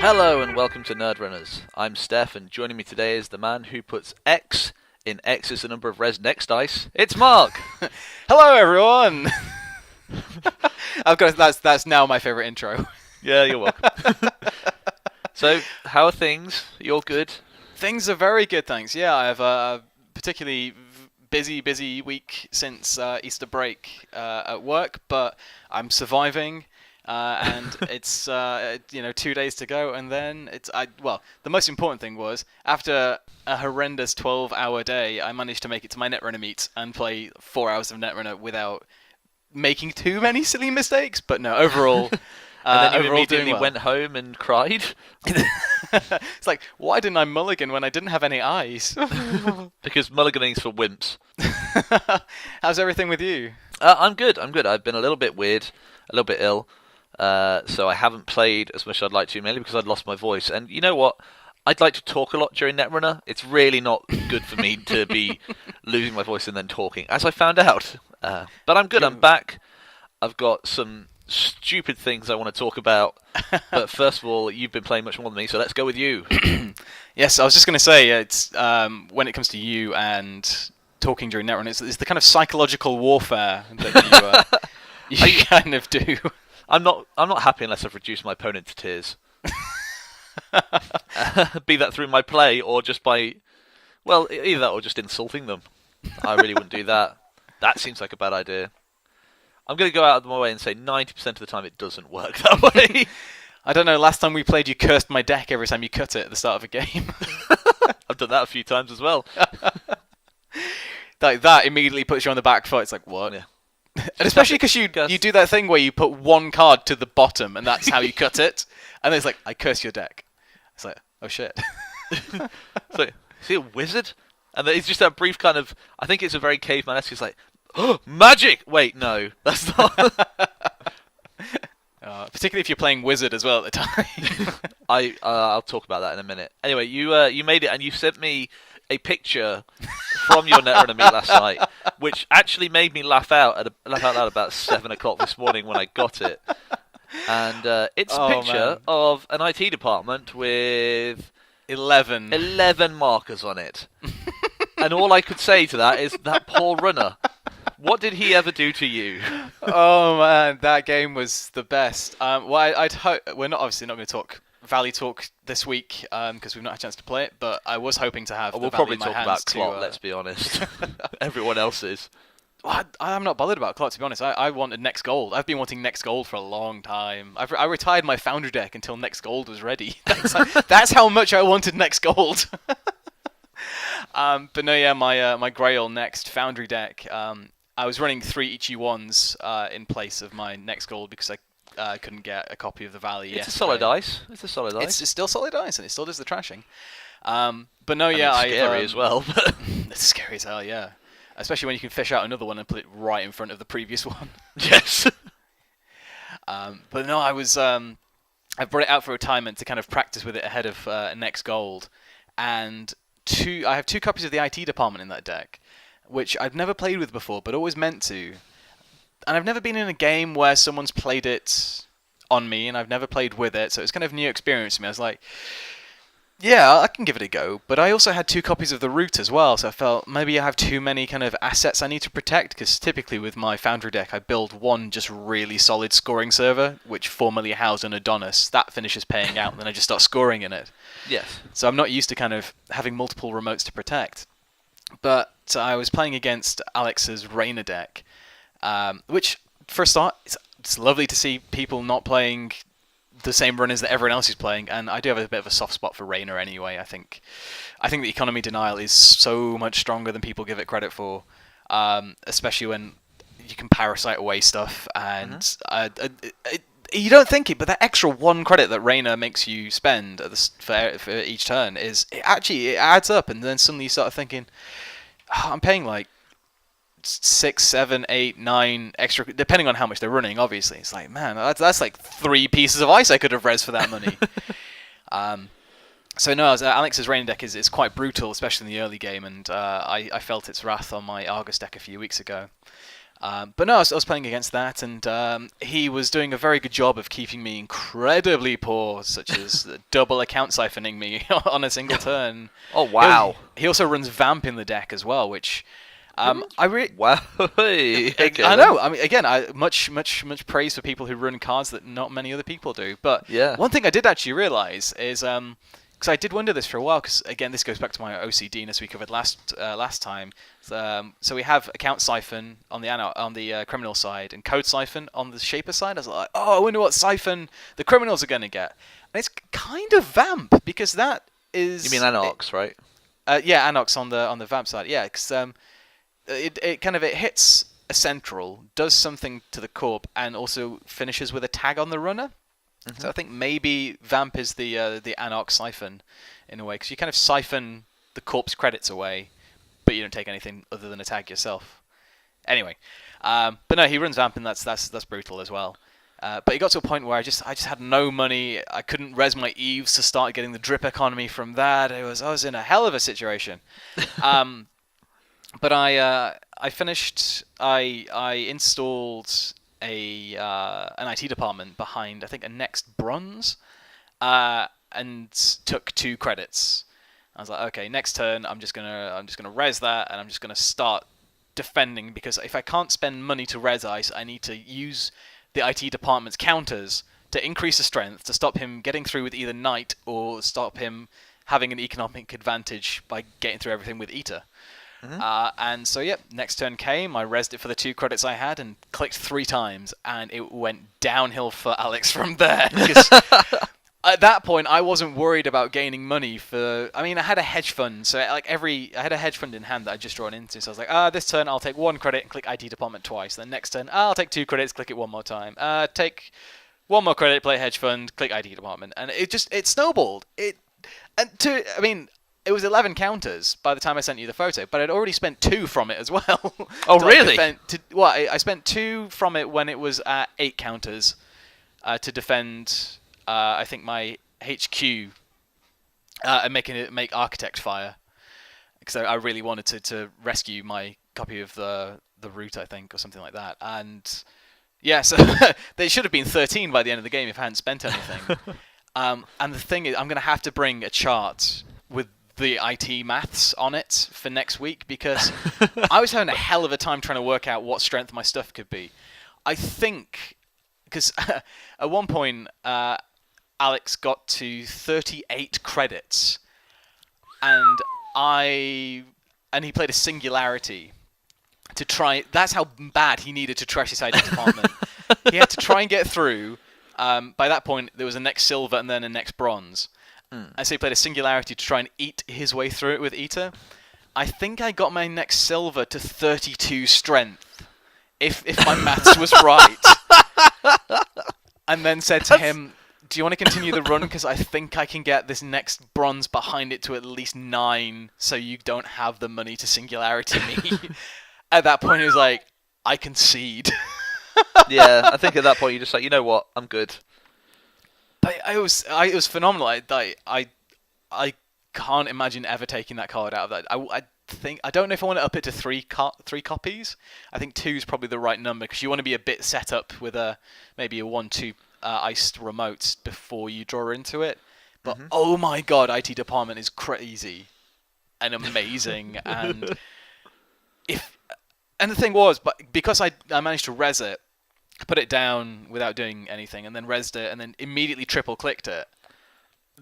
Hello and welcome to Nerdrunners. I'm Stef, and joining me today is the man who puts X in X is the number of res next dice. It's Mark. Hello, everyone. That's now my favorite intro. Yeah, you're welcome. So, how are things? You all good? Things are very good, thanks. Yeah, I have a particularly busy week since Easter break at work, but I'm surviving. And it's 2 days to go, and then the most important thing was after a horrendous 12-hour day, I managed to make it to my Netrunner meet and play 4 hours of Netrunner without making too many silly mistakes. But no, overall, and then you overall immediately doing well. went home and cried. It's like, why didn't I mulligan when I didn't have any eyes? Because mulliganing's for wimps. How's everything with you? I'm good. I've been a little bit weird, a little bit ill. So I haven't played as much as I'd like to, mainly because I'd lost my voice. And you know what? I'd like to talk a lot during Netrunner. It's really not good for me to be losing my voice and then talking, as I found out. But I'm good. I'm back. I've got some stupid things I want to talk about. But first of all, you've been playing much more than me, so let's go with you. Yes, I was just going to say, it's when it comes to you and talking during Netrunner, it's the kind of psychological warfare that you kind of do. I'm not happy unless I've reduced my opponent to tears. Be that through my play or just by, well, either that or just insulting them. I really wouldn't do that. That seems like a bad idea. I'm going to go out of my way and say 90% of the time it doesn't work that way. I don't know, last time we played you cursed my deck every time you cut it at the start of a game. I've done that a few times as well. That immediately puts you on the back foot. It's like, what? Yeah. And especially because you do that thing where you put one card to the bottom and that's how you cut it. And then it's like, I curse your deck. It's like, oh shit. So, is he a wizard? And then it's just that brief kind of, I think it's a very caveman-esque, it's like, oh, magic! Wait, no, that's not. Particularly if you're playing wizard as well at the time. I'll talk about that in a minute. Anyway, you made it and you sent me a picture from your Netrunner meet last night, which actually made me laugh out loud about 7 o'clock this morning when I got it. And it's a picture of an IT department with 11 markers on it. And all I could say to that is, that poor runner. What did he ever do to you? Oh man, that game was the best. I'd hope we're obviously not going to talk Valley talk this week because we've not had a chance to play it, but I was hoping to have. We'll probably talk about Clot. Let's be honest. Everyone else is. Well, I'm not bothered about Clot, to be honest. I wanted Next Gold. I've been wanting Next Gold for a long time. I retired my Foundry deck until Next Gold was ready. That's how much I wanted Next Gold. But no, yeah, my Grail Next Foundry deck. I was running 3 Ichi-1s in place of my Next Gold because I couldn't get a copy of the Valley yet. It's a solid ice. It's still solid ice, and it still does the trashing. But no, yeah, it's scary as well. It's scary as hell, yeah. Especially when you can fish out another one and put it right in front of the previous one. Yes. But no, I brought it out for retirement to kind of practice with it ahead of Next Gold, and I have 2 copies of the IT department in that deck, which I've never played with before, but always meant to. And I've never been in a game where someone's played it on me, and I've never played with it, so it's kind of a new experience to me. I was like, yeah, I can give it a go. But I also had 2 copies of the Root as well, so I felt maybe I have too many kind of assets I need to protect, because typically with my Foundry deck, I build one just really solid scoring server, which formerly housed an Adonis. That finishes paying out, and then I just start scoring in it. Yes. So I'm not used to kind of having multiple remotes to protect. But I was playing against Alex's Rainer deck, which, for a start, it's lovely to see people not playing the same runners that everyone else is playing, and I do have a bit of a soft spot for Rainer anyway. I think the economy denial is so much stronger than people give it credit for, especially when you can parasite away stuff, and you don't think it, but that extra 1 credit that Rainer makes you spend for each turn it adds up, and then suddenly you start thinking, I'm paying like 6, 7, 8, 9 extra, depending on how much they're running. Obviously, it's like, man, that's like 3 pieces of ice I could have res for that money. So no, Alex's Rainer deck is quite brutal, especially in the early game, and I felt its wrath on my Argus deck a few weeks ago. But no, I was playing against that, and he was doing a very good job of keeping me incredibly poor, such as double account siphoning me on a single turn. Oh wow! He also runs Vamp in the deck as well, which Wow. I Okay, know. I mean, again, much praise for people who run cards that not many other people do. But yeah. one thing I did actually realize is because I did wonder this for a while. Because again, this goes back to my OCD as we covered last time. So we have account siphon on the criminal side and code siphon on the shaper side. I was like, oh, I wonder what siphon the criminals are going to get. And it's kind of Vamp because that is. You mean Anox, right? Yeah, Anox on the Vamp side. Yeah, because it hits a central, does something to the corp, and also finishes with a tag on the runner. Mm-hmm. So I think maybe Vamp is the Anox siphon in a way, because you kind of siphon the corp's credits away, but you don't take anything other than a tag yourself. Anyway, but no, he runs Vamp, and that's brutal as well. But it got to a point where I just had no money. I couldn't res my Eves to start getting the drip economy from that. I was in a hell of a situation. But I finished. I installed an IT department behind, I think, a next bronze, and took 2 credits. I was like, okay, next turn I'm just gonna res that, and I'm just gonna start defending, because if I can't spend money to res ice, I need to use the IT department's counters to increase the strength to stop him getting through with either Knight or stop him having an economic advantage by getting through everything with Eater. Mm-hmm. And so, next turn came, I resed it for the 2 credits I had and clicked 3 times, and it went downhill for Alex from there. Because at that point, I wasn't worried about gaining money I had a hedge fund, so I had a hedge fund in hand that I'd just drawn into, so I was like, this turn I'll take 1 credit and click IT department twice, then next turn I'll take 2 credits, click it 1 more time, take 1 more credit, play hedge fund, click IT department, and it snowballed. It was 11 counters by the time I sent you the photo, but I'd already spent 2 from it as well. Oh, really? I spent 2 from it when it was at 8 counters to defend, I think, my HQ and make Architect fire. Because I really wanted to rescue my copy of the route, I think, or something like that. And yeah, so they should have been 13 by the end of the game if I hadn't spent anything. And the thing is, I'm going to have to bring a chart with the IT maths on it for next week, because I was having a hell of a time trying to work out what strength my stuff could be. I think, because at one point, Alex got to 38 credits, and he played a singularity to try. That's how bad he needed to trash his ID department. He had to try and get through. By that point, there was a next silver and then a next bronze. And so he played a singularity to try and eat his way through it with Eater. I think I got my next silver to 32 strength, if my maths was right. And then said to him, do you want to continue the run? Because I think I can get this next bronze behind it to at least 9, so you don't have the money to singularity me. At that point, he was like, I concede. Yeah, I think at that point you're just like, you know what, I'm good. But it was phenomenal. I can't imagine ever taking that card out of that. I don't know if I want to up it to 3 copies. I think 2 is probably the right number, because you want to be a bit set up with maybe a 1-2 iced remote before you draw into it. But oh my god, IT department is crazy and amazing. And the thing was, but because I managed to res it, I put it down without doing anything, and then resed it, and then immediately triple clicked it.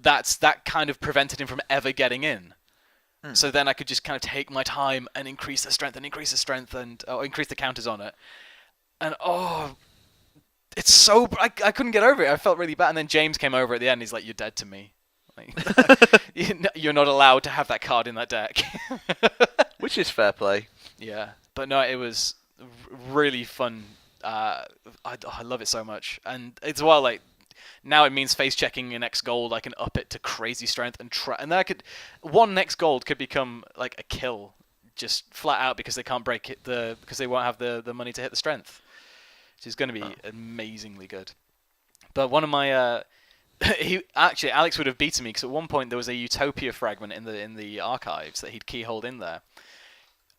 That kind of prevented him from ever getting in. So then I could just kind of take my time and increase the strength and increase the counters on it. And it's so I couldn't get over it. I felt really bad. And then James came over at the end. He's like, "You're dead to me. Like, you're not allowed to have that card in that deck." Which is fair play. Yeah, but no, it was really fun. I love it so much, and it's like now it means face checking an X gold. I can up it to crazy strength and then I could 1 next gold could become like a kill, just flat out, because they can't break it because they won't have the money to hit the strength, which is going to be amazingly good. But one of my Alex would have beaten me, because at one point there was a Utopia fragment in the archives that he'd keyholed in there,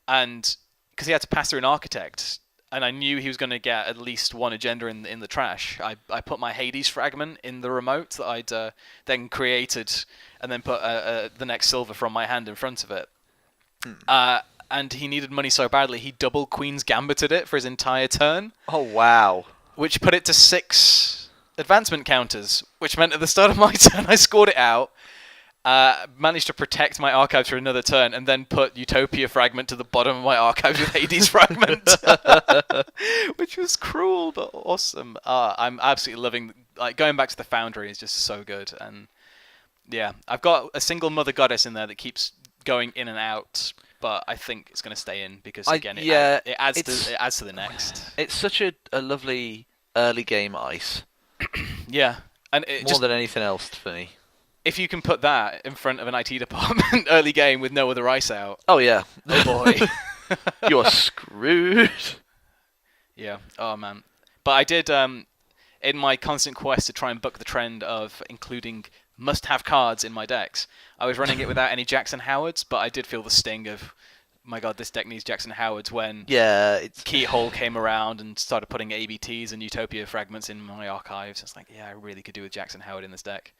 and because he had to pass through an architect. and I knew he was going to get at least one agenda in the trash, I put my Hades fragment in the remote that I'd then created, and then put the next silver from my hand in front of it. And he needed money so badly, he double Queen's Gambited it for his entire turn. Oh, wow. Which put it to 6 advancement counters, which meant at the start of my turn I scored it out, managed to protect my archives for another turn, and then put Utopia Fragment to the bottom of my archives with Hades Fragment. Which was cruel, but awesome. I'm absolutely loving... going back to the Foundry is just so good. And yeah, I've got a single Mother Goddess in there that keeps going in and out, but I think it's going to stay in because again, it adds to the next. It's such a lovely early game ice. Yeah, and more than anything else for me. If you can put that in front of an IT department early game with no other ice out. Oh yeah. Oh boy. You're screwed. Yeah. Oh man. But I did in my constant quest to try and buck the trend of including must-have cards in my decks. I was running it without any Jackson Howards, but I did feel the sting of, my god, this deck needs Jackson Howards when Keyhole came around and started putting ABTs and Utopia Fragments in my archives. It's like, yeah, I really could do with Jackson Howard in this deck.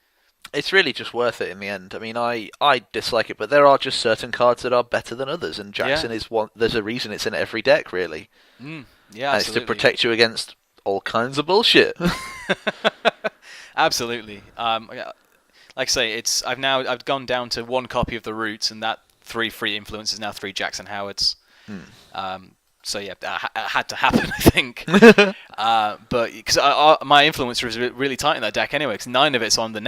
It's really just worth it in the end. I mean, I dislike it, but there are just certain cards that are better than others, and Jackson is one. There's a reason it's in every deck, really. Yeah, and absolutely. It's to protect you against all kinds of bullshit. Absolutely. Like I say, I've gone down to 1 copy of the Roots, and that 3 free influence is now 3 Jackson Howards. So yeah, that had to happen, I think. But because my influence was really tight in that deck anyway, because 9 of it's on the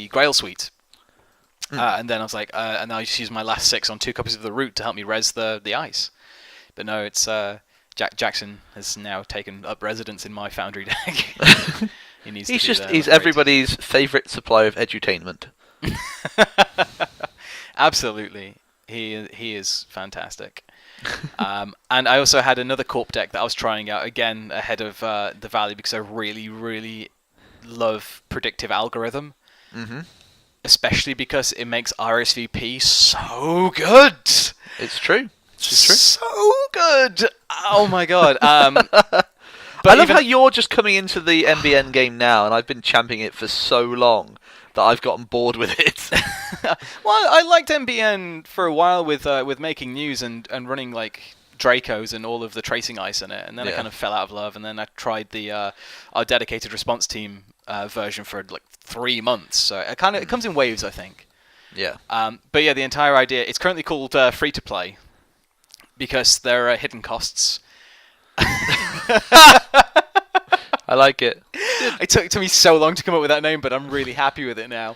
Grail Suite. And then I was like, and I just used my last 6 on 2 copies of the Root to help me res the ice. But no, it's Jackson has now taken up residence in my Foundry deck. He's everybody's favourite supply of edutainment. Absolutely, he is fantastic. And I also had another Corp deck that I was trying out again ahead of the Valley because I really, really love predictive algorithm. Especially because it makes RSVP so good. It's true. It's true. So good. Oh my god. But I love how you're just coming into the NBN game now, and I've been championing it for so long that I've gotten bored with it. Well, I liked NBN for a while with making news and running like Dracos and all of the tracing ice in it, and then I kind of fell out of love, and then I tried the our dedicated response team version for like 3 months. So it comes in waves, I think. Yeah. But yeah, the entire idea, it's currently called free to play because there are hidden costs. I like it. It took me so long to come up with that name, but I'm really happy with it now.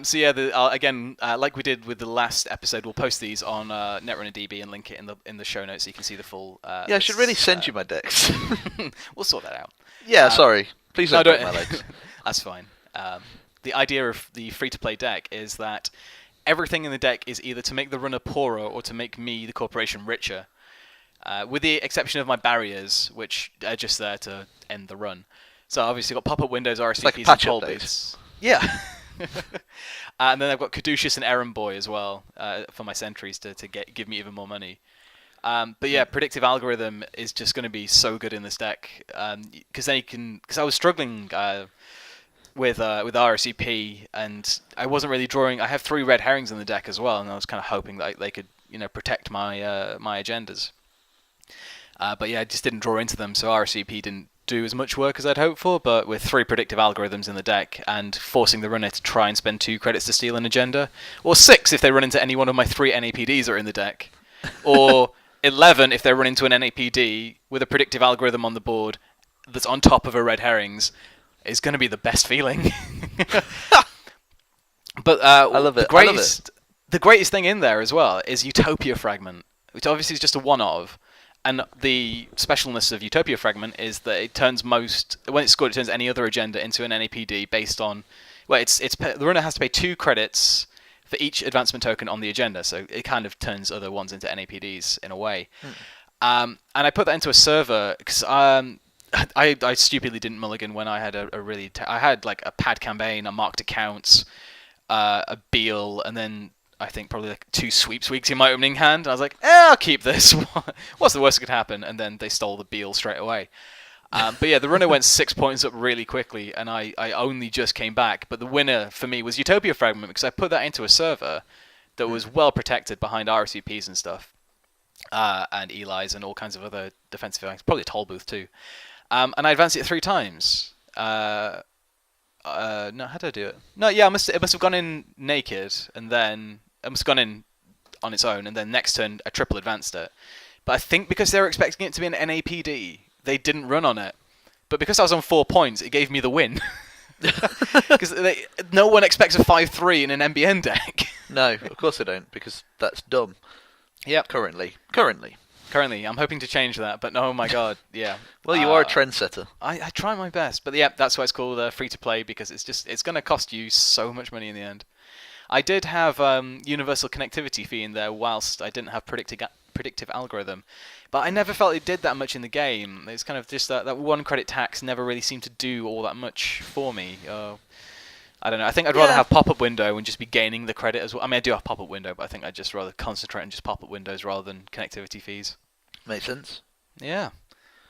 So yeah, again, like we did with the last episode, we'll post these on Netrunner DB and link it in the show notes so you can see the full. I should really send you my decks. We'll sort that out. Yeah, sorry. Please don't break my legs. That's fine. The idea of the free-to-play deck is that everything in the deck is either to make the runner poorer or to make me, the corporation, richer. With the exception of my barriers, which are just there to end the run. So obviously got pop-up windows, RSVPs, and toll booths. Yeah. And then I've got Caduceus and Errand Boy as well for my sentries to give me even more money. But yeah, predictive algorithm is just going to be so good in this deck because then you can. Because I was struggling with RSVP and I wasn't really drawing. I have 3 red herrings in the deck as well, and I was kind of hoping that they could protect my my agendas. But yeah, I just didn't draw into them, so RSVP didn't do as much work as I'd hoped for. But with 3 predictive algorithms in the deck and forcing the runner to try and spend 2 credits to steal an agenda, or 6 if they run into any one of my 3 NAPDs that are in the deck, or 11 if they run into an NAPD with a predictive algorithm on the board that's on top of a red herrings, is going to be the best feeling. But I love it. The greatest thing in there as well is Utopia Fragment, which obviously is just a one-of. And the specialness of Utopia Fragment is that it turns when it's scored, it turns any other agenda into an NAPD based on... Well, the runner has to pay 2 credits for each advancement token on the agenda, so it kind of turns other ones into NAPDs in a way. And I put that into a server because I stupidly didn't mulligan when I had I had like a pad campaign, a marked accounts, a Beal, and then I think probably like 2 sweeps weeks in my opening hand. And I was like, I'll keep this. What's the worst that could happen? And then they stole the Beal straight away. But yeah, the runner went 6 points up really quickly, and I only just came back. But the winner for me was Utopia Fragment, because I put that into a server that was well protected behind RSVPs and stuff, and Eli's and all kinds of other defensive things, probably a toll booth too. And I advanced it 3 times. No, how did I do it? No, yeah, it must have gone in naked, and then it must have gone in on its own, and then next turn I triple advanced it. But I think because they were expecting it to be an NAPD, they didn't run on it. But because I was on 4 points, it gave me the win. Because no one expects a 5-3 in an NBN deck. No, of course they don't, because that's dumb. Yep. Currently, I'm hoping to change that, but oh my god, yeah. Well, you are a trendsetter. I try my best, but yeah, that's why it's called free to play, because it's going to cost you so much money in the end. I did have universal connectivity fee in there whilst I didn't have predictive algorithm, but I never felt it did that much in the game. It's kind of just that 1 credit tax never really seemed to do all that much for me. I don't know. I think I'd rather have pop-up window and just be gaining the credit as well. I mean, I do have pop-up window, but I think I'd just rather concentrate on just pop-up windows rather than connectivity fees. Makes sense. Yeah.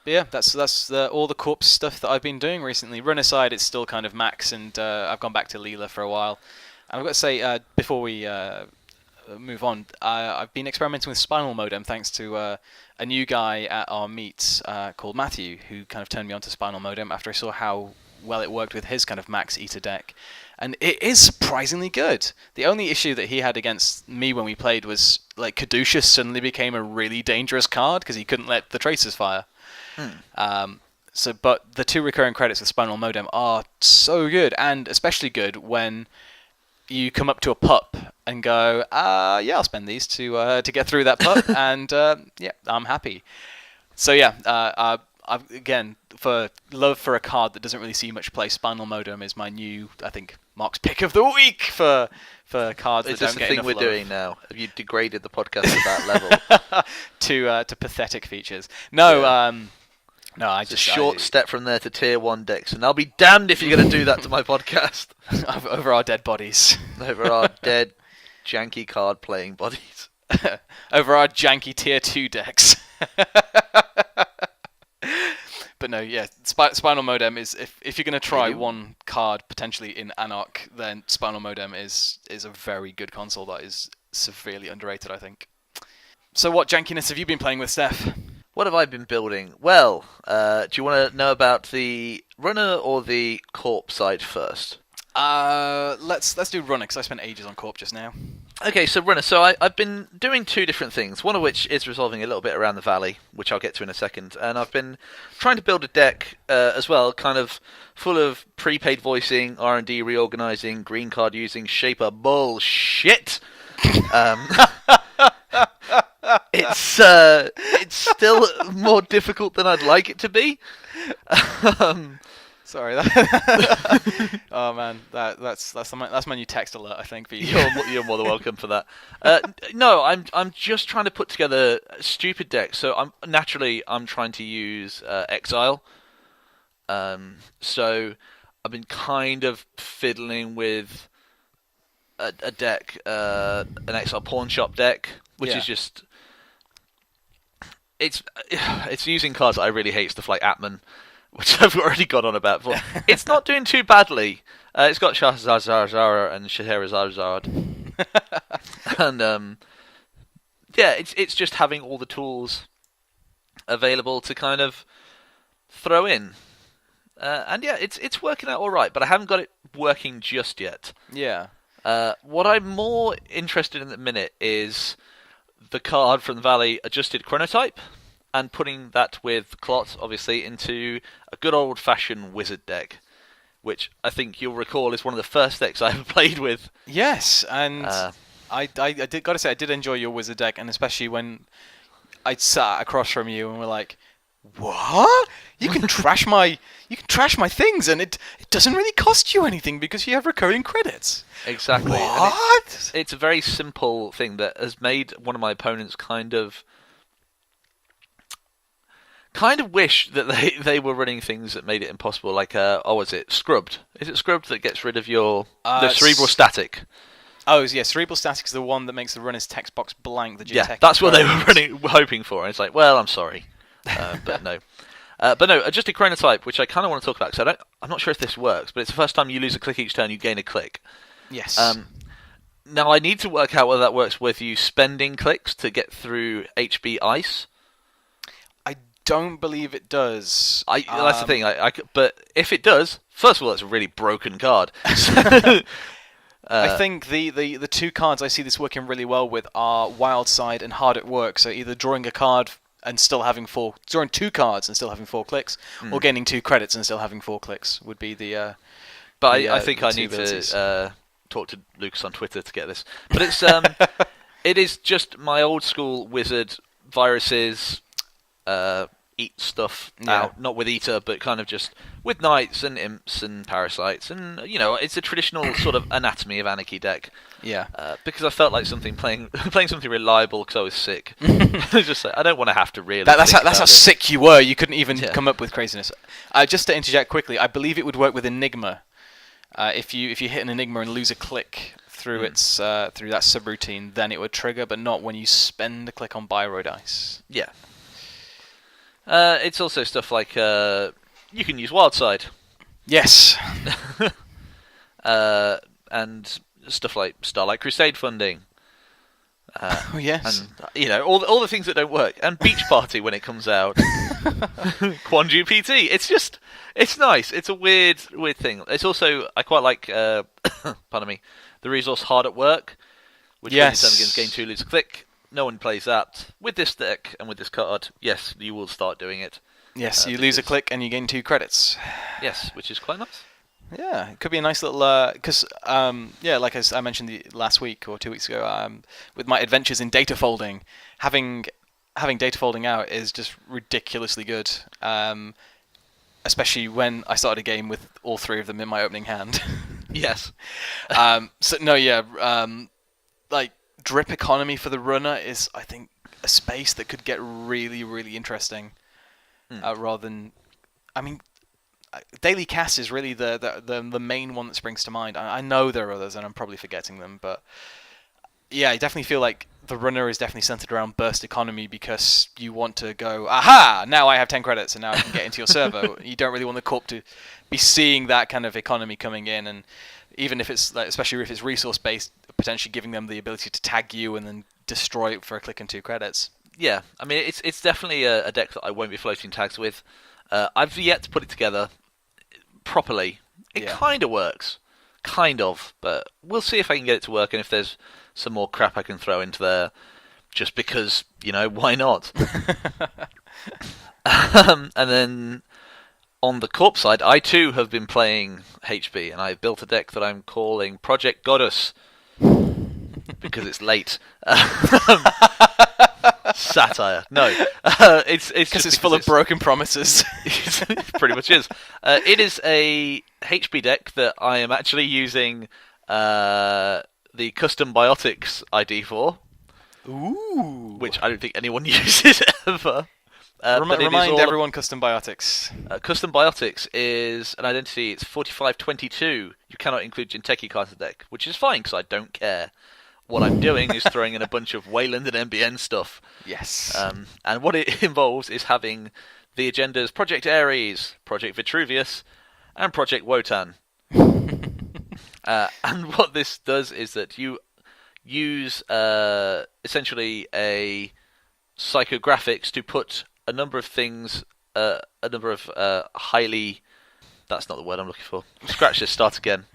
But yeah, that's all the corpse stuff that I've been doing recently. Run aside, it's still kind of max, and I've gone back to Leela for a while. And I've got to say, before we move on, I've been experimenting with Spinal Modem thanks to a new guy at our meets called Matthew, who kind of turned me on to Spinal Modem after I saw how well it worked with his kind of max Eater deck. And it is surprisingly good. The only issue that he had against me when we played was like Caduceus suddenly became a really dangerous card because he couldn't let the Tracers fire. But the 2 recurring credits with Spinal Modem are so good, and especially good when you come up to a pup and go, yeah, I'll spend these to get through that pup, and yeah, I'm happy. So yeah, again, for love for a card that doesn't really see much play, Spinal Modem is my new, I think, Mark's pick of the week for cards that don't get enough love. Is this the thing we're doing now? Have you degraded the podcast to that level? to pathetic features. No, yeah. No, I just... a short step from there to tier 1 decks, and I'll be damned if you're going to do that to my podcast. Over our dead bodies. Over our dead, janky card-playing bodies. Over our janky tier 2 decks. But no, yeah, Spinal Modem is, if you're going to try one card potentially in Anarch, then Spinal Modem is a very good console that is severely underrated, I think. So what jankiness have you been playing with, Steph? What have I been building? Well, do you want to know about the runner or the corp side first? Let's do runner, because I spent ages on corp just now. Okay, so runner. So I've been doing 2 different things, one of which is resolving a little bit around the valley, which I'll get to in a second, and I've been trying to build a deck as well, kind of full of prepaid voicing, R&D reorganizing, green card using, shaper bullshit. It's still more difficult than I'd like it to be. Sorry. Oh man, that's my new text alert, I think. For you. You're more than welcome for that. No, I'm just trying to put together a stupid deck. So I'm trying to use Exile. So I've been kind of fiddling with a deck, an Exile Pawn Shop deck, which is just it's using cards that I really hate, stuff like Atman, which I've already gone on about before. It's not doing too badly. It's got Shahrazad and Scheherazade. And yeah, it's just having all the tools available to kind of throw in. And yeah, it's working out all right, but I haven't got it working just yet. Yeah. What I'm more interested in at the minute is the card from the Valley Adjusted Chronotype, and putting that with Clot, obviously, into a good old-fashioned wizard deck, which I think you'll recall is one of the first decks I ever played with. Yes, and I gotta say, I did enjoy your wizard deck, and especially when I sat across from you and we're like, what? You can trash my things, and it doesn't really cost you anything because you have recurring credits. Exactly. What? It's a very simple thing that has made one of my opponents kind of wish that they were running things that made it impossible, like was it Scrubbed? Is it Scrubbed that gets rid of the cerebral static? Oh, yeah, Cerebral Static is the one that makes the runner's text box blank. Yeah, that's what they were hoping for. And it's like, well, I'm sorry, but no. But no, just a chronotype, which I kind of want to talk about, because I'm not sure if this works, but it's the first time you lose a click each turn, you gain a click. Yes. Now, I need to work out whether that works with you spending clicks to get through HB Ice. I don't believe it does. That's the thing. But if it does, first of all, it's a really broken card. I think the two cards I see this working really well with are Wild Side and Hard at Work. So either drawing a card and still having drawing 2 cards and still having 4 clicks, or gaining 2 credits and still having 4 clicks would be the. But I think I need to talk to Lucas on Twitter to get this. But it's it is just my old school wizard viruses. Eat stuff out, not with Eater, but kind of just with knights and imps and parasites, and it's a traditional sort of Anatomy of Anarchy deck. Yeah. Because I felt like playing something reliable because I was sick. Just like, I don't want to have to really. That's how sick you were. You couldn't even come up with craziness. Just to interject quickly, I believe it would work with Enigma. If you hit an Enigma and lose a click through its through that subroutine, then it would trigger, but not when you spend a click on Biro Dice. Yeah. It's also stuff like you can use Wildside. Yes. And stuff like Starlight Crusade funding. Oh yes. And all the things that don't work. And Beach Party when it comes out. Quanju PT. It's nice. It's a weird thing. It's also, I quite like pardon me, the resource Hard at Work, which when you turn against game 2 lose a click. No one plays that. With this deck and with this card, yes, you will start doing it. Yes, you lose a click and you gain 2 credits. Yes, which is quite nice. Yeah, it could be a nice little... Because, like I mentioned last week or 2 weeks ago, with my adventures in data folding, having data folding out is just ridiculously good. Especially when I started a game with all 3 of them in my opening hand. Yes. Like, drip economy for the runner is, I think, a space that could get really, really interesting. Rather than, Daily Cast is really the main one that springs to mind. I know there are others, and I'm probably forgetting them, but yeah, I definitely feel like the runner is definitely centered around burst economy because you want to go, aha! Now I have 10 credits, and now I can get into your server. You don't really want the corp to be seeing that kind of economy coming in, and even if it's especially if it's resource based, potentially giving them the ability to tag you and then destroy it for a click and 2 credits. Yeah, it's definitely a deck that I won't be floating tags with. I've yet to put it together properly. It kind of works, but we'll see if I can get it to work and if there's some more crap I can throw into there, just because why not? And then on the corp side, I too have been playing HB, and I built a deck that I'm calling Project Goddess because it's late. Satire. No, it's because it's full of broken promises. It pretty much is. It is a HB deck that I am actually using the Custom Biotics ID for. Ooh. Which I don't think anyone uses ever. Remind everyone Custom Biotics. Custom Biotics is an identity. It's 4522. You cannot include Jinteki cards in the deck, which is fine because I don't care. What I'm doing is throwing in a bunch of Wayland and MBN stuff. Yes. And what it involves is having the agendas Project Ares, Project Vitruvius, and Project Wotan. And what this does is that you use essentially a psychographics to put a number of things, highly... That's not the word I'm looking for. Scratch this, start again.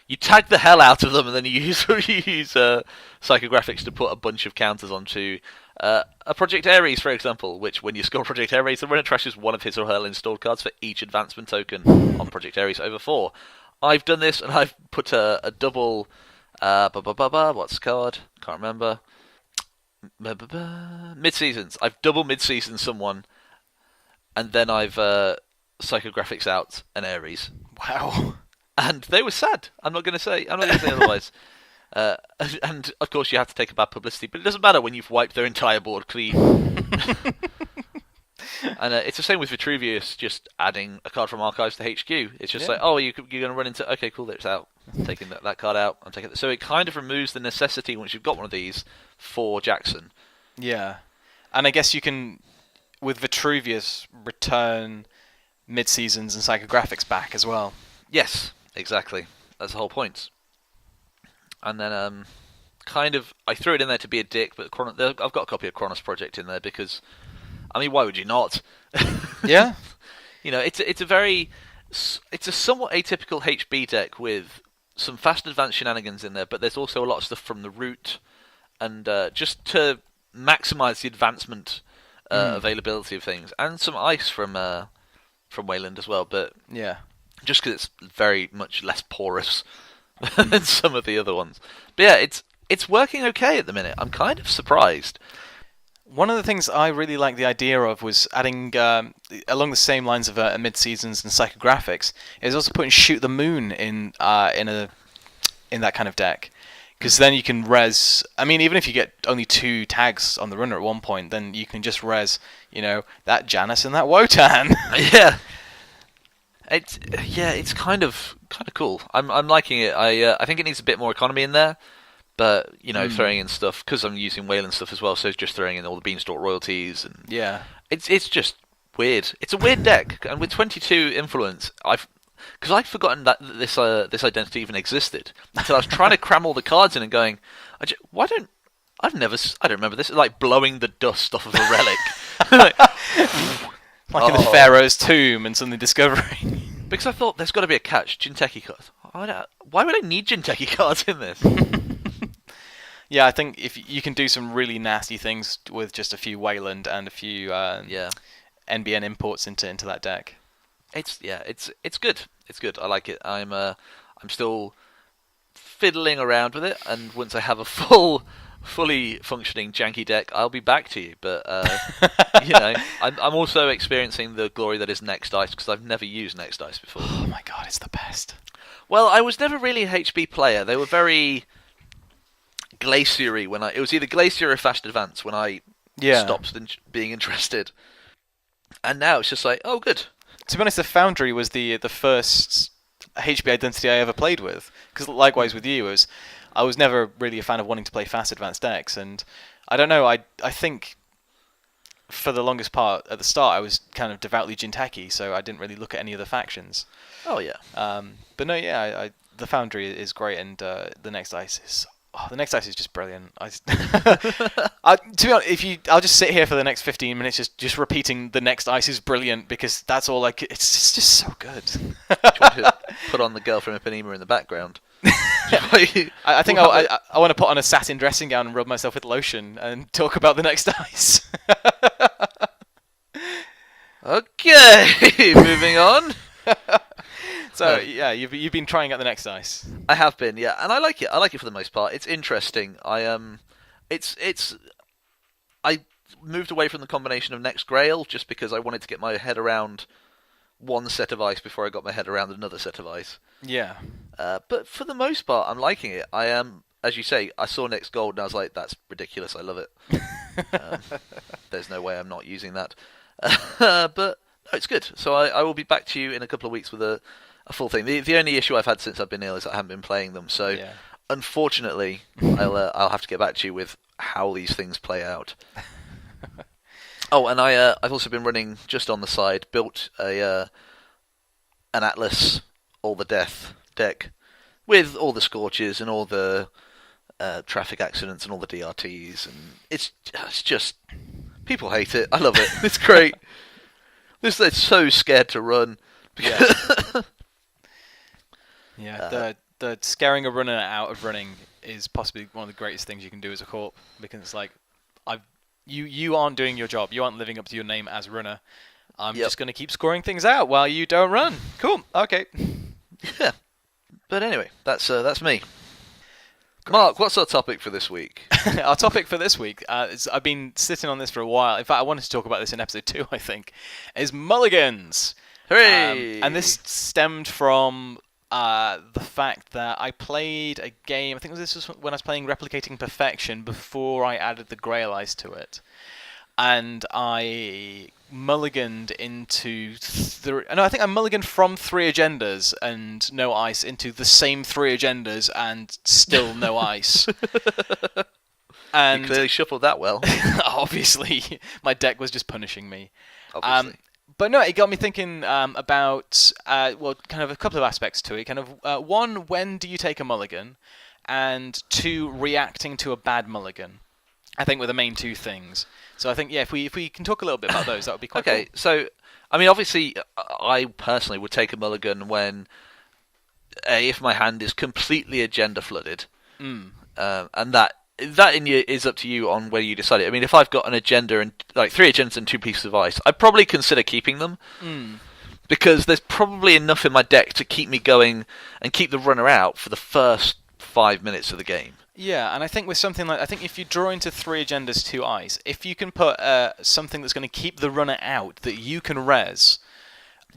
You tag the hell out of them, and then you use psychographics to put a bunch of counters onto a Project Ares, for example, which when you score Project Ares, the runner trashes one of his or her installed cards for each advancement token on Project Ares over 4. I've done this, and I've put a double... what's the card? Can't remember. Mid-seasons. I've double mid-season someone, and then I've psychographics out an Ares. Wow. And they were sad. I'm not going to say otherwise. And of course, you have to take a bad publicity, but it doesn't matter when you've wiped their entire board clean. And it's the same with Vitruvius, just adding a card from Archives to HQ. It's just like, oh, you're going to run into... Okay, cool, it's out. taking that card out. I'm taking so it kind of removes the necessity once you've got one of these for Jackson. Yeah, and I guess you can, with Vitruvius, return mid-seasons and psychographics back as well. Yes, exactly. That's the whole point. And then kind of I threw it in there to be a dick, but I've got a copy of Chronos Project in there because, I mean, why would you not? Yeah. It's a somewhat atypical HB deck with some fast advanced shenanigans in there, but there's also a lot of stuff from the root, and just to maximise the advancement availability of things, and some ice from Wayland as well. But Yeah. just because it's very much less porous than some of the other ones. But yeah, it's working okay at the minute. I'm kind of surprised. One of the things I really liked the idea of was adding, along the same lines of mid-seasons and psychographics, is also putting Shoot the Moon in that kind of deck. Because then you can res... I mean, even if you get only 2 tags on the runner at one point, then you can just res, that Janus and that Wotan. Yeah. It's kind of cool. I'm liking it. I think it needs a bit more economy in there. But, throwing in stuff, because I'm using Wayland stuff as well, so it's just throwing in all the Beanstalk royalties. And Yeah. It's just weird. It's a weird deck, and with 22 influence, because I'd forgotten that this identity even existed until I was trying to cram all the cards in and going, I don't remember this. It's like blowing the dust off of a relic. Like in the Pharaoh's tomb and suddenly discovering. Because I thought there's got to be a catch. Jinteki cards. Why would I need Jinteki cards in this? Yeah, I think if you can do some really nasty things with just a few Wayland and a few NBN imports into that deck. It's good. It's good. I like it. I'm still fiddling around with it, and once I have a fully functioning janky deck, I'll be back to you. But I'm also experiencing the glory that is Next Dice, because I've never used Next Dice before. Oh my god, it's the best. Well, I was never really a HB player. They were very Glacier-y it was either Glacier or Fast Advance when I stopped being interested. And now it's just like, oh, good. To be honest, the Foundry was the first HB identity I ever played with. Because likewise with you, I was never really a fan of wanting to play fast advanced decks. And I don't know, I think for the longest part at the start I was kind of devoutly Jinteki, so I didn't really look at any other factions. Oh yeah. But no, yeah, the Foundry is great, and the Next Dice is... Oh, the Next Dice is just brilliant. To be honest, I'll just sit here for the next 15 minutes just repeating the Next Dice is brilliant, because that's all it's just so good. Do you want to put on the girl from Ipanema in the background? I think I want to put on a satin dressing gown and rub myself with lotion and talk about the Next Dice. Okay, moving on. So yeah, you've been trying out the Next Dice. I have been, yeah, and I like it. I like it for the most part. It's interesting. I moved away from the combination of Next Grail just because I wanted to get my head around one set of ice before I got my head around another set of ice. Yeah. But for the most part, I'm liking it. I am, as you say, I saw Next Gold and I was like, that's ridiculous. I love it. There's no way I'm not using that. But no, it's good. So I will be back to you in a couple of weeks with a full thing. The only issue I've had since I've been ill is that I haven't been playing them. So unfortunately, I'll have to get back to you with how these things play out. Oh, and I've also been running just on the side, built an Atlas All the Death deck with all the Scorches and all the traffic accidents and all the DRTs, and it's just people hate it. I love it. It's great. They're so scared to run. Yeah, the scaring a runner out of running is possibly one of the greatest things you can do as a corp, because it's like, you aren't doing your job. You aren't living up to your name as runner. I'm just going to keep scoring things out while you don't run. Cool. Okay. Yeah. But anyway, that's me. Great. Mark, what's our topic for this week? Our topic for this week, I've been sitting on this for a while. In fact, I wanted to talk about this in episode 2, I think, is mulligans. Hooray! And this stemmed from the fact that I played a game, I think this was when I was playing Replicating Perfection before I added the Grail Ice to it. and I mulliganed into I think I mulliganed from 3 agendas and no ice into the same 3 agendas and still no ice. And you clearly shuffled that well. Obviously, my deck was just punishing me. Obviously. But no, it got me thinking about, kind of a couple of aspects to it. Kind of, one, when do you take a mulligan? And 2, reacting to a bad mulligan. I think were the main 2 things. So I think, yeah, if we can talk a little bit about those, that would be quite cool. Okay, so, I mean, obviously, I personally would take a mulligan when, if my hand is completely agenda flooded. And that is up to you on whether you decide it. I mean, if I've got an agenda and like 3 agendas and 2 pieces of ice, I'd probably consider keeping them because there's probably enough in my deck to keep me going and keep the runner out for the first 5 minutes of the game. Yeah, and I think with something like, I think if you draw into 3 agendas, 2 ice, if you can put something that's going to keep the runner out that you can res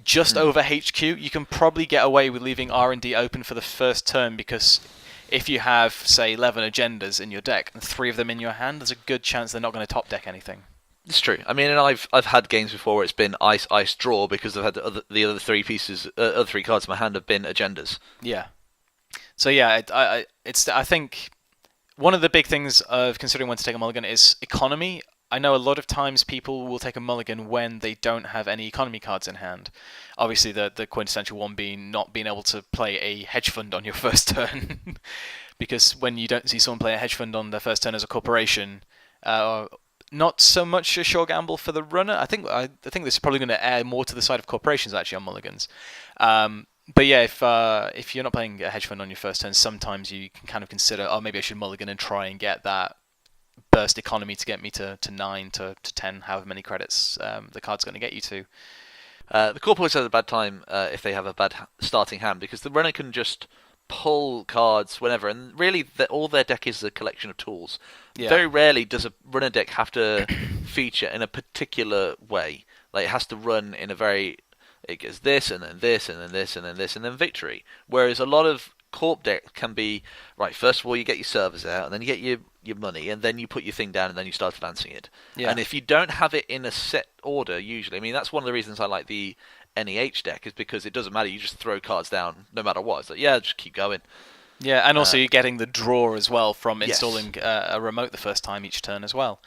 just over HQ, you can probably get away with leaving R&D open for the first turn, because if you have, say, 11 agendas in your deck and 3 of them in your hand, there's a good chance they're not going to top deck anything. It's true. I mean, and I've had games before where it's been ice, ice, draw because I've had the other 3 pieces, other 3 cards in my hand have been agendas. Yeah. So yeah, I think one of the big things of considering when to take a mulligan is economy. I know a lot of times people will take a mulligan when they don't have any economy cards in hand. Obviously, the quintessential one being not being able to play a hedge fund on your first turn. Because when you don't see someone play a hedge fund on their first turn as a corporation, not so much a sure gamble for the runner. I think this is probably going to err more to the side of corporations actually on mulligans. But yeah, if you're not playing a hedge fund on your first turn, sometimes you can kind of consider, oh, maybe I should mulligan and try and get that burst economy to get me to 9 to 10, however many credits the card's going to get you to. The corp always has a bad time if they have a bad starting hand, because the runner can just pull cards whenever, and really all their deck is a collection of tools. Yeah. Very rarely does a runner deck have to feature in a particular way. Like, it has to run in a very... It gets this, and then this, and then this, and then this, and then victory. Whereas a lot of corp deck can be, right, first of all you get your servers out, and then you get your money, and then you put your thing down, and then you start advancing it. Yeah. And if you don't have it in a set order, usually, I mean, that's one of the reasons I like the NEH deck, is because it doesn't matter, you just throw cards down no matter what. It's like, yeah, just keep going. Yeah, and also you're getting the draw as well from installing a remote the first time each turn as well.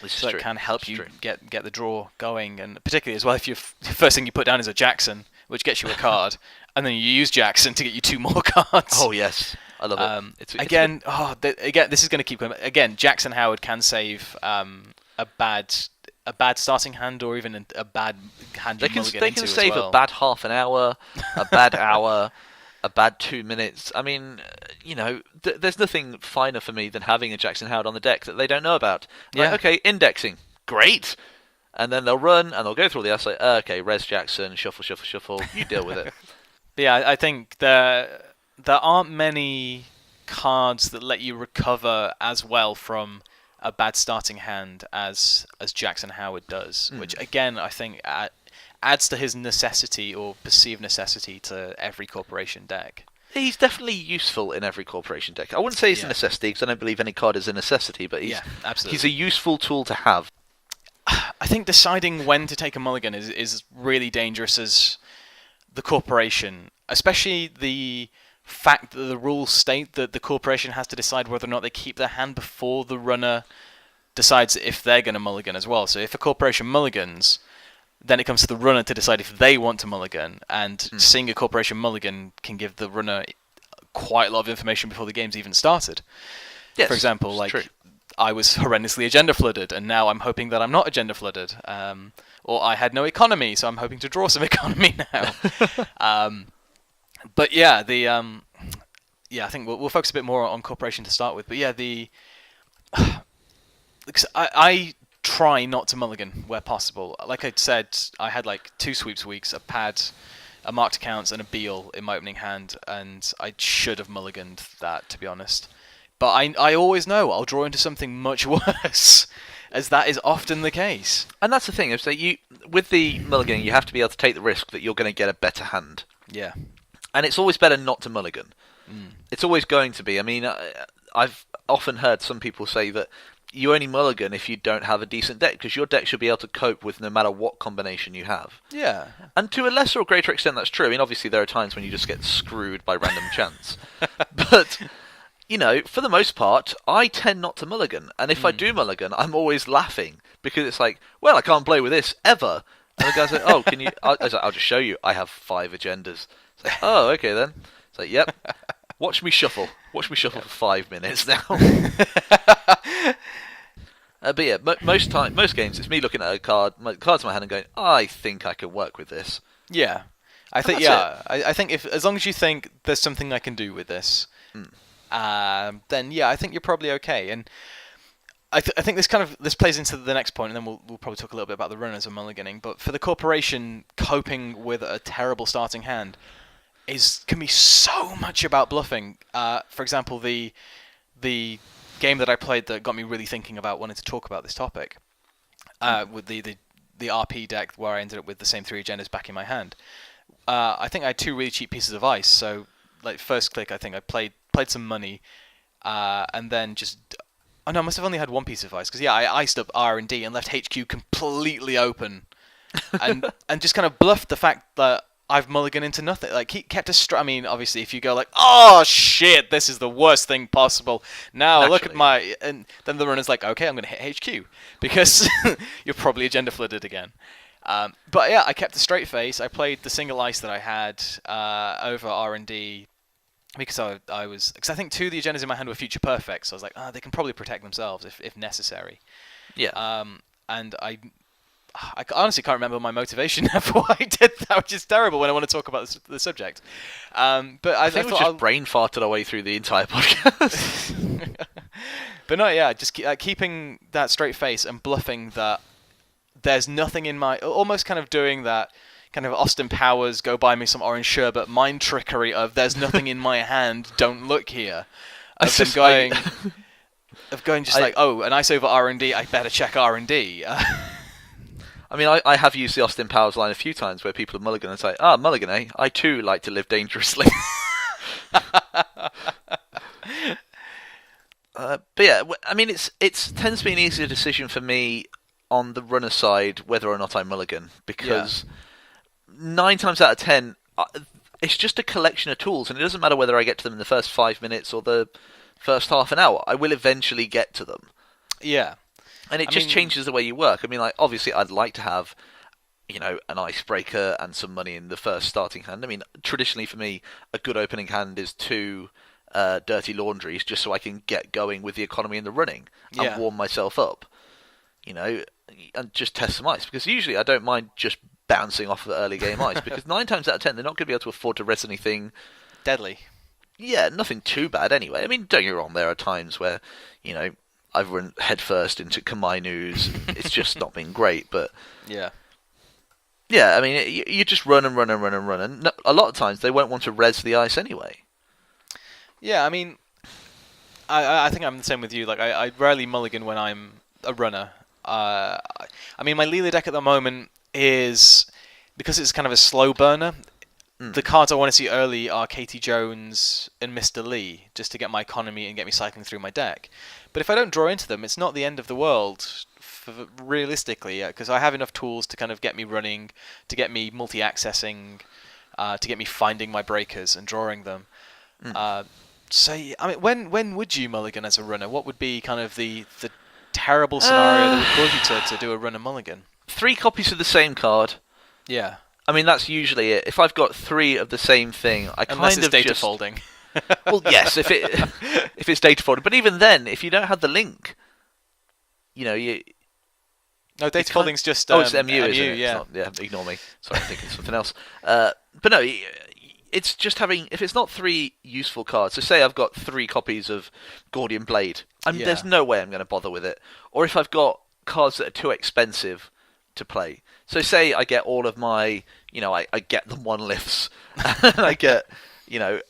So it can help you get the draw going, and particularly as well if the first thing you put down is a Jackson, which gets you a card, and then you use Jackson to get you 2 more cards. Oh yes, I love it. Again, this is going to keep going. Again, Jackson Howard can save a bad starting hand, or even a bad hand. They can save a bad half an hour, a bad hour. A bad 2 minutes. I mean, there's nothing finer for me than having a Jackson Howard on the deck that they don't know about. Yeah. Like, okay, indexing, great. And then they'll run and they'll go through the assay. Okay, res Jackson, shuffle, shuffle, shuffle. You deal with it. Yeah, I think there aren't many cards that let you recover as well from a bad starting hand as Jackson Howard does. Which again, I think adds to his necessity, or perceived necessity, to every corporation deck. He's definitely useful in every corporation deck. I wouldn't say he's a necessity, because I don't believe any card is a necessity, but he's a useful tool to have. I think deciding when to take a mulligan is really dangerous as the corporation, especially the fact that the rules state that the corporation has to decide whether or not they keep their hand before the runner decides if they're going to mulligan as well. So if a corporation mulligans, then it comes to the runner to decide if they want to mulligan, and seeing a corporation mulligan can give the runner quite a lot of information before the game's even started. Yes, for example, like true. I was horrendously agenda flooded, and now I'm hoping that I'm not agenda flooded. Or I had no economy, so I'm hoping to draw some economy now. But yeah, I think we'll focus a bit more on corporation to start with. But yeah, I try not to mulligan where possible. Like I said, I had like 2 sweeps weeks, a pad, a marked accounts, and a Beal in my opening hand, and I should have mulliganed that, to be honest. But I always know I'll draw into something much worse, as that is often the case. And that's the thing, is that with the mulligan, you have to be able to take the risk that you're going to get a better hand. Yeah. And it's always better not to mulligan. It's always going to be. I mean, I've often heard some people say that you only mulligan if you don't have a decent deck, because your deck should be able to cope with no matter what combination you have. Yeah. And to a lesser or greater extent, that's true. I mean, obviously there are times when you just get screwed by random chance. But, for the most part, I tend not to mulligan. And if I do mulligan, I'm always laughing, because it's like, well, I can't play with this, ever. And the guy's like, oh, can you... I was like, I'll just show you. I have 5 agendas. It's like, oh, okay then. It's like, yep. Watch me shuffle. Watch me shuffle for 5 minutes now. But yeah, most games, it's me looking at cards in my hand and going, I think I could work with this. Yeah. I think I think as long as you think there's something I can do with this, then yeah, I think you're probably okay. And I think this plays into the next point, and then we'll probably talk a little bit about the runners and mulliganing. But for the corporation, coping with a terrible starting hand can be so much about bluffing. For example, the game that I played that got me really thinking about wanting to talk about this topic, with the RP deck, where I ended up with the same 3 agendas back in my hand. I think I had 2 really cheap pieces of ice. So, like, first click, I think I played some money, and then just... Oh no, I must have only had 1 piece of ice, because yeah, I iced up R&D and left HQ completely open, and just kind of bluffed the fact that I've mulliganed into nothing. Like, he kept I mean, obviously, if you go like, oh shit, this is the worst thing possible. Now look at my... And then the runner's like, okay, I'm going to hit HQ, because you're probably agenda flooded again. But yeah, I kept a straight face. I played the single ice that I had over R&D, because because I think 2 of the agendas in my hand were future perfect. So I was like, they can probably protect themselves if necessary. Yeah. And I honestly can't remember my motivation for why I did that, which is terrible when I want to talk about the subject. But I think we just brain farted our way through the entire podcast. But no, yeah, just keeping that straight face and bluffing that there's nothing in my... Almost kind of doing that kind of Austin Powers, go buy me some orange sherbet mind trickery of there's nothing in my hand, don't look here. Of going like, oh, an ice over R&D, I better check R&D. I mean, I have used the Austin Powers line a few times where people are mulligan and say, mulligan, eh? I too like to live dangerously. But yeah, I mean, it tends to be an easier decision for me on the runner side whether or not I mulligan, because 9 times out of 10, it's just a collection of tools, and it doesn't matter whether I get to them in the first 5 minutes or the first half an hour. I will eventually get to them. Yeah. And it just changes the way you work. I mean, like, obviously, I'd like to have, an icebreaker and some money in the first starting hand. I mean, traditionally for me, a good opening hand is 2 dirty laundries, just so I can get going with the economy and the running and warm myself up, and just test some ice. Because usually I don't mind just bouncing off the early game ice, because 9 times out of 10, they're not going to be able to afford to res anything deadly. Yeah, nothing too bad anyway. I mean, don't get me wrong, there are times where, I've run headfirst into Kamainu's. It's just not been great, but... Yeah, I mean, you just run and run and run and run, and a lot of times they won't want to res the ice anyway. Yeah, I mean, I think I'm the same with you. Like, I rarely mulligan when I'm a runner. I mean, my Leela deck at the moment is... Because it's kind of a slow burner, the cards I want to see early are Katie Jones and Mr. Lee, just to get my economy and get me cycling through my deck. But if I don't draw into them, it's not the end of the world, realistically, because I have enough tools to kind of get me running, to get me multi-accessing, to get me finding my breakers and drawing them. So, I mean, when would you mulligan as a runner? What would be kind of the terrible scenario that would cause you to do a runner mulligan? 3 copies of the same card. Yeah. I mean, that's usually it. If I've got 3 of the same thing, Unless it's data folding. Well, yes, if it's data folded. But even then, if you don't have the link, you... No, data folding's just... it's MU, isn't it? Yeah. Ignore me. Sorry, I'm thinking something else. But no, it's just having... If it's not 3 useful cards, so say I've got 3 copies of Gordian Blade, there's no way I'm going to bother with it. Or if I've got cards that are too expensive to play. So say I get all of my... I get the 1 lifts, and I get...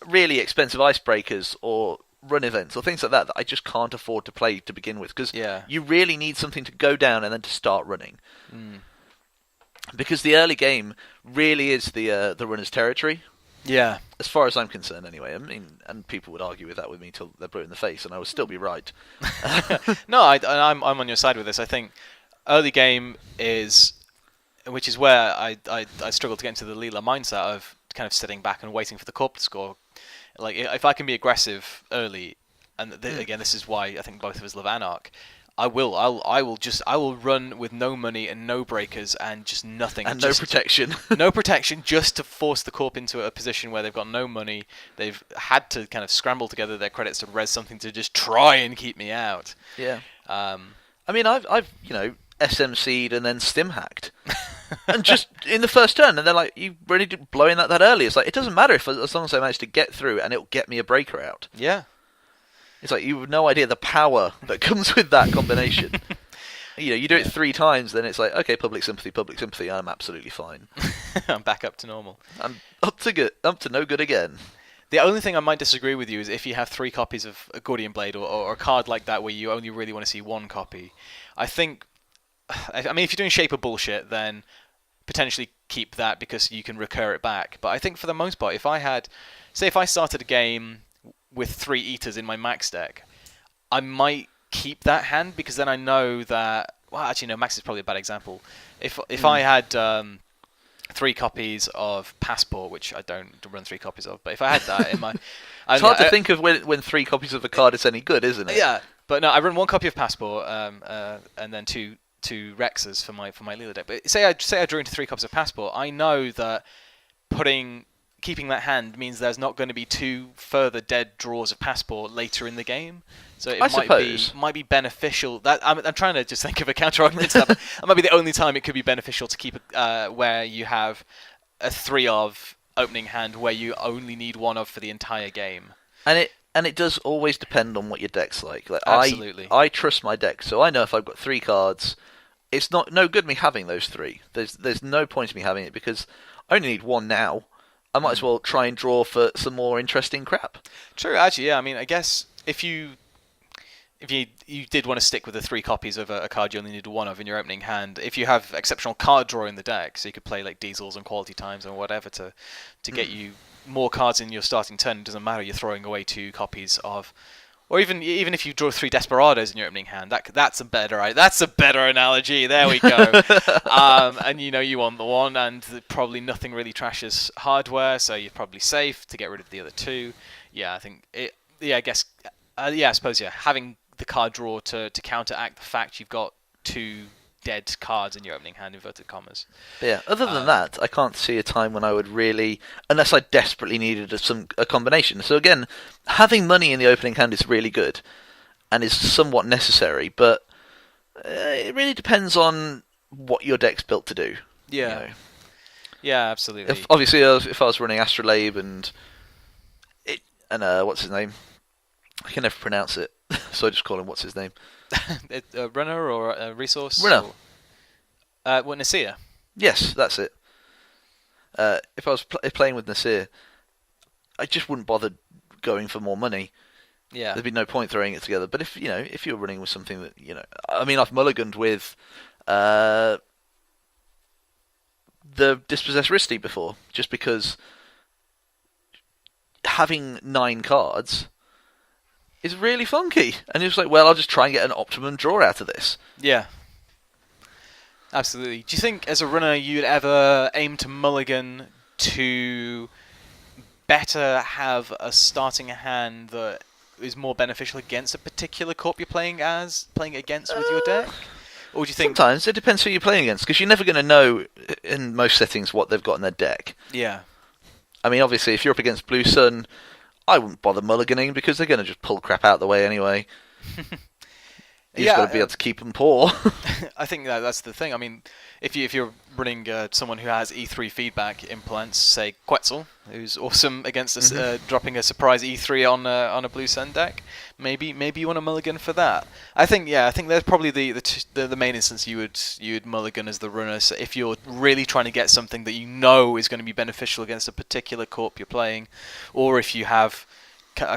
really expensive icebreakers or run events or things like that I just can't afford to play to begin with, because you really need something to go down and then to start running. Because the early game really is the runner's territory. Yeah. As far as I'm concerned, anyway. I mean, and people would argue with that with me till they're blue in the face, and I would still be right. No, I'm on your side with this. I think early game is, which is where I struggle to get into the Leela mindset of kind of sitting back and waiting for the corp to score. Like, if I can be aggressive early, and again, this is why I think both of us love Anarch. I will run with no money and no breakers and just nothing and no protection. No protection, just to force the corp into a position where they've got no money. They've had to kind of scramble together their credits to res something to just try and keep me out. Yeah. I mean, I've SMC'd and then stim hacked, and just in the first turn, and they're like, "You really blowing that early?" It's like, it doesn't matter as long as I manage to get through, and it'll get me a breaker out. Yeah. It's like, you have no idea the power that comes with that combination. You do it 3 times, then it's like, okay, public sympathy, I'm absolutely fine. I'm back up to normal. I'm up to no good again. The only thing I might disagree with you is if you have 3 copies of a Gordian Blade or a card like that where you only really want to see 1 copy. I mean, if you're doing Shaper bullshit, then potentially keep that because you can recur it back. But I think for the most part, if I started a game with 3 Eaters in my max deck, I might keep that hand because then I know that... Well, actually, no, max is probably a bad example. If I had 3 copies of Passport, which I don't run 3 copies of, but if I had that in my... It's hard to think of when 3 copies of a card is any good, isn't it? Yeah, but no, I run 1 copy of Passport and then two Rexes for my Leela deck. But say I drew into 3 copies of Passport, I know that keeping that hand means there's not going to be 2 further dead draws of Passport later in the game. So it might be beneficial. That I'm trying to just think of a counter argument to that. But that might be the only time it could be beneficial to keep where you have a 3 of opening hand where you only need 1 of for the entire game. And it does always depend on what your deck's like. Absolutely. I trust my deck, so I know if I've got 3 cards, it's no good me having those 3. There's no point in me having it because I only need 1 now. I might as well try and draw for some more interesting crap. True, actually, yeah. I mean, I guess if you did want to stick with the 3 copies of a card you only need 1 of in your opening hand, if you have exceptional card draw in the deck, so you could play like Diesels and Quality Times and whatever to get you more cards in your starting turn, it doesn't matter, you're throwing away 2 copies of... Or even if you draw 3 Desperados in your opening hand, that's a better analogy. There we go. And you want the 1, and probably nothing really trashes hardware, so you're probably safe to get rid of the other 2. Yeah, I think it. Yeah, I guess. I suppose having the card draw to counteract the fact you've got 2 dead cards in your opening hand, inverted commas. But yeah, other than that, I can't see a time when I would really, unless I desperately needed a combination. So again, having money in the opening hand is really good and is somewhat necessary, but it really depends on what your deck's built to do. Yeah. Yeah, absolutely. Obviously, if I was running Astrolabe and what's his name? I can never pronounce it, so I just call him what's his name. A runner or a resource? Runner. Nasir? Yes, that's it. If I was playing with Nasir, I just wouldn't bother going for more money. Yeah. There'd be no point throwing it together. But if you're running with something that I mean, I've mulliganed with the Dispossessed Risty before, just because having 9 cards is really funky. And it's like, well, I'll just try and get an optimum draw out of this. Yeah. Absolutely. Do you think, as a runner, you'd ever aim to mulligan to better have a starting hand that is more beneficial against a particular corp you're playing against with your deck? Or do you think... Sometimes. It depends who you're playing against, because you're never going to know, in most settings, what they've got in their deck. Yeah. I mean, obviously, if you're up against Blue Sun, I wouldn't bother mulliganing because they're going to just pull crap out of the way anyway. You've got to be able to keep them poor. I think that's the thing. I mean, if you're running someone who has E3 feedback implants, say Quetzal, who's awesome against dropping a surprise E3 on a Blue Sun deck, maybe you want to mulligan for that. I think that's probably the main instance you would mulligan as the runner. So if you're really trying to get something that you know is going to be beneficial against a particular corp you're playing, or if you have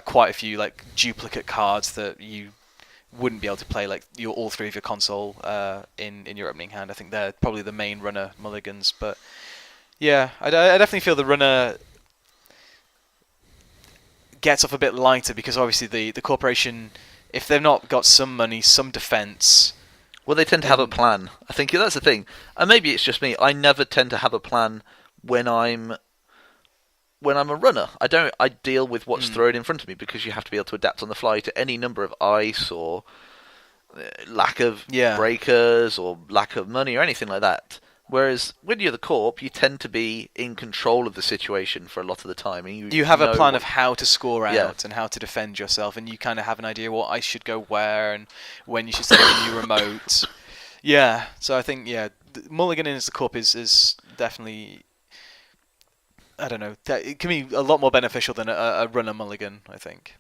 quite a few like duplicate cards that you wouldn't be able to play like all 3 of your console in your opening hand. I think they're probably the main runner mulligans. But yeah, I definitely feel the runner. gets off a bit lighter because obviously the corporation, if they've not got some money, some defense. Well, they tend to have a plan. I think that's the thing. And maybe it's just me. I never tend to have a plan when I'm a runner. I deal with what's thrown in front of me, because you have to be able to adapt on the fly to any number of ice or lack of breakers or lack of money or anything like that. Whereas when you're the Corp, you tend to be in control of the situation for a lot of the time. And you have a plan of how to score out and how to defend yourself, and you kind of have an idea what ice should go where and when you should set up a new remote. Yeah, so I think, mulligan as the Corp is definitely, I don't know, it can be a lot more beneficial than a runner mulligan, I think.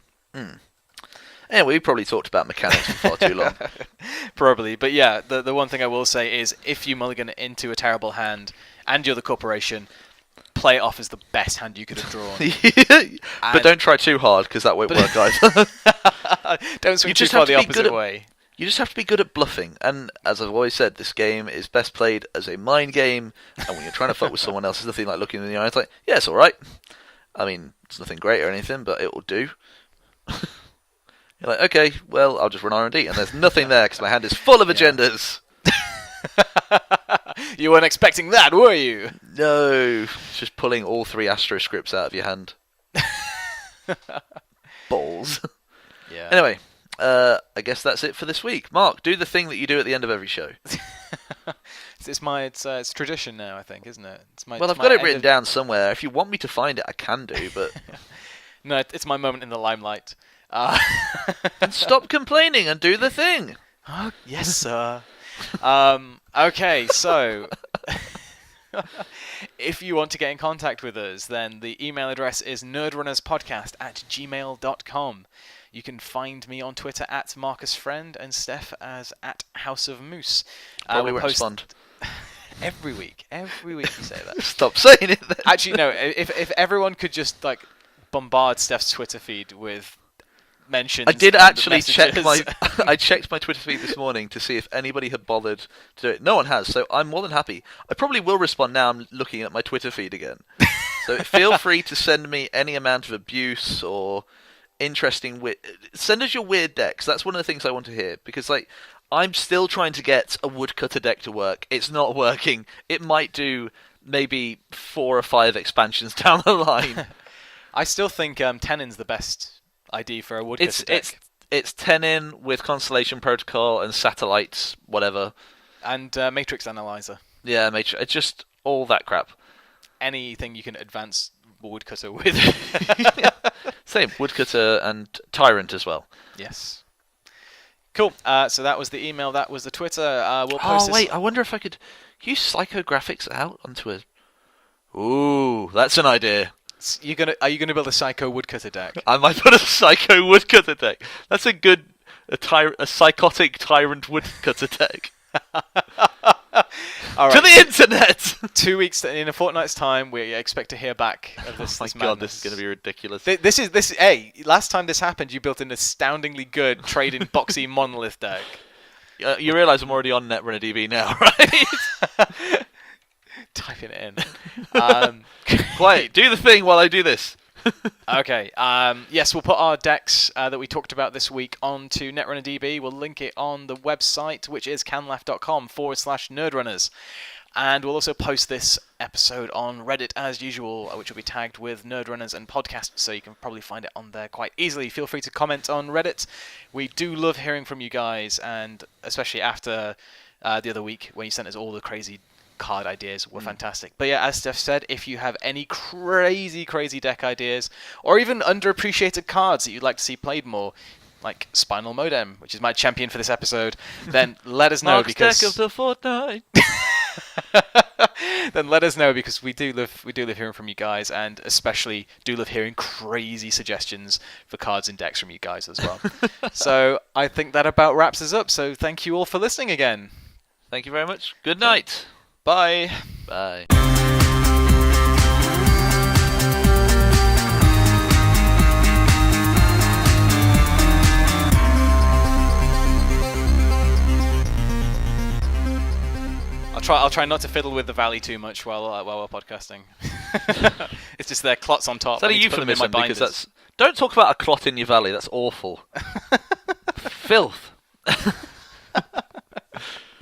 Anyway, we probably talked about mechanics for far too long. Probably, but yeah, the one thing I will say is if you mulligan into a terrible hand and you're the corporation, play it off as the best hand you could have drawn. But don't try too hard, because that won't work either. Don't swing too far the opposite way. You just have to be good at bluffing, and as I've always said, this game is best played as a mind game, and when you're trying to fuck with someone else, it's nothing like looking in the eye. It's like, yeah, it's alright. I mean, it's nothing great or anything, but it will do. You're like, okay, well, I'll just run R&D, and there's nothing there because my hand is full of agendas. You weren't expecting that, were you? No, it's just pulling all 3 Astro scripts out of your hand. Balls. Yeah. Anyway, I guess that's it for this week. Mark, do the thing that you do at the end of every show. It's tradition now, I think, isn't it? I've got it written down somewhere. If you want me to find it, I can do, but... No, it's my moment in the limelight. Stop complaining and do the thing. Oh, yes, sir. Okay, so if you want to get in contact with us, then the email address is nerdrunnerspodcast@gmail.com. You can find me on Twitter @MarcusFriend and Steph as @HouseOfMoose. Probably won't respond. Every week you say that. Stop saying it then. Actually, no, if everyone could just bombard Steph's Twitter feed with mentions. I did actually check I checked my Twitter feed this morning to see if anybody had bothered to do it. No one has, so I'm more than happy. I probably will respond now. I'm looking at my Twitter feed again. So feel free to send me any amount of abuse or interesting send us your weird decks. That's one of the things I want to hear, because I'm still trying to get a woodcutter deck to work. It's not working. It might do maybe 4 or 5 expansions down the line. I still think Tenin's the best ID for a woodcutter deck. It's Tenin with Constellation Protocol and Satellites, whatever. And Matrix Analyzer. Yeah, Matrix. It's just all that crap. Anything you can advance woodcutter with. Same, woodcutter and Tyrant as well. Yes. Cool. So that was the email, that was the Twitter. We'll post this... wait, I wonder if I could use psychographics out onto a... Ooh, that's an idea. Are you gonna build a psycho woodcutter deck? I might put a psycho woodcutter deck. That's a good a psychotic tyrant woodcutter deck. All right. To the internet. 2 weeks in a fortnight's time, we expect to hear back of this. Oh my god, this is going to be ridiculous. Hey, last time this happened, you built an astoundingly good trade-in boxy monolith deck. You realise I'm already on Netrunner DB now, right? Typing it in. Quiet. Do the thing while I do this. Okay. Yes, we'll put our decks that we talked about this week onto Netrunner DB. We'll link it on the website, which is canlaugh.com/nerdrunners. And we'll also post this episode on Reddit as usual, which will be tagged with Nerdrunners and podcasts, so you can probably find it on there quite easily. Feel free to comment on Reddit. We do love hearing from you guys, and especially after the other week when you sent us all the crazy card ideas were fantastic. But yeah, as Steph said, if you have any crazy deck ideas, or even underappreciated cards that you'd like to see played more, like Spinal Modem, which is my champion for this episode, then let us know. Mark's deck of the fortnight. Then let us know, because we do love hearing from you guys, and especially do love hearing crazy suggestions for cards and decks from you guys as well. So I think that about wraps us up. So thank you all for listening again. Thank you very much. Good night. Bye. Bye. I'll try not to fiddle with the valley too much while we're podcasting. It's just there, clots on top. Is that a euphemism? Because Don't talk about a clot in your valley. That's awful. Filth.